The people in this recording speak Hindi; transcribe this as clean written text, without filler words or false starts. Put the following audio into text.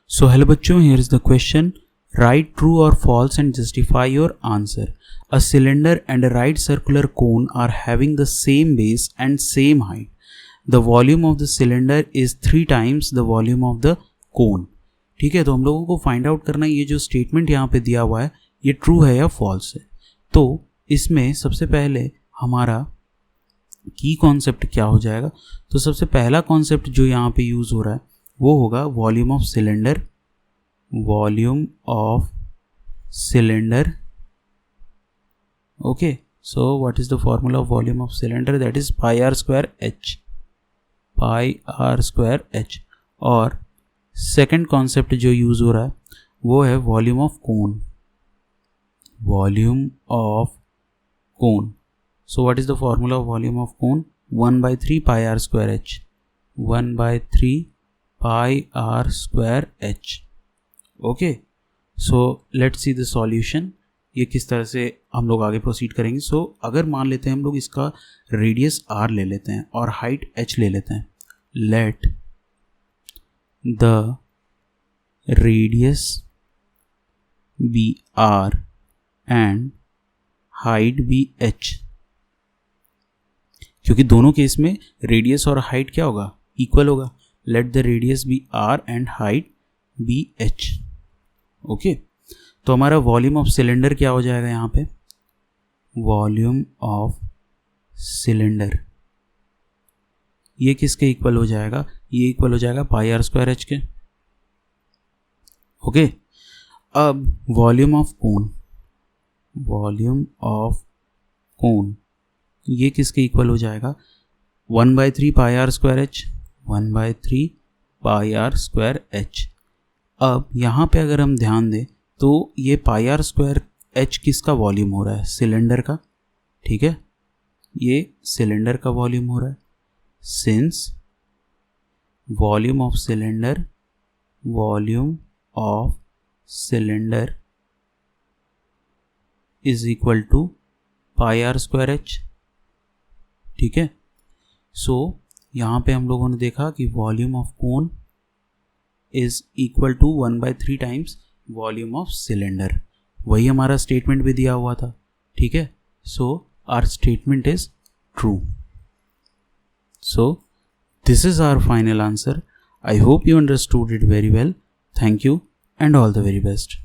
So hello बच्चों, here is the question. Write true or false and justify your answer. A cylinder and a right circular cone are having the same base and same height. The volume of the cylinder is 3 times the volume of the cone. ठीक है, तो हम लोगों को फाइंड आउट करना है ये जो स्टेटमेंट यहाँ पे दिया हुआ है ये ट्रू है या फॉल्स है. तो इसमें सबसे पहले हमारा की कॉन्सेप्ट क्या हो जाएगा. तो सबसे पहला कॉन्सेप्ट जो यहाँ पे यूज़ हो रहा है वो होगा volume of cylinder. Volume of cylinder. Okay, so what is the formula of volume of cylinder? That is pi r square h. Pi r square h. और सेकंड कॉन्सेप्ट जो यूज हो रहा है वो है volume of cone. Volume of cone. So what is the formula of volume of cone? 1/3 pi r square h. 1/3 pi r square h. Okay, so let's see the solution. ये किस तरह से हम लोग आगे प्रोसीड करेंगे. सो अगर मान लेते हैं हम लोग इसका रेडियस r ले लेते हैं और हाइट h ले लेते हैं. Let the radius be r and height be h. क्योंकि दोनों केस में रेडियस और हाइट क्या होगा? इक्वल होगा. Let the radius be r and height be h. Okay, तो हमारा वॉल्यूम ऑफ सिलेंडर क्या हो जाएगा यहाँ पे? वॉल्यूम ऑफ सिलेंडर ये किसके इक्वल हो जाएगा? ये इक्वल हो जाएगा पाई आर स्क्वायर एच के. ओके, अब volume of cone. Volume of cone ये किसके इक्वल हो जाएगा? 1/3 pi r square h. 1/3 pi r square h. अब यहाँ पे अगर हम ध्यान दें तो ये पाई आर स्क्वायर एच किसका वॉल्यूम हो रहा है? सिलेंडर का. ठीक है, ये सिलेंडर का वॉल्यूम हो रहा है. Since volume of cylinder is equal to pi r square h. ठीक है, सो यहाँ पे हम लोगों ने देखा कि volume of cone is equal to 1/3 times volume of cylinder. वही हमारा स्टेटमेंट भी दिया हुआ था. ठीक है, so our statement is true. So this is our final answer. I hope you understood it very well. Thank you and all the very best.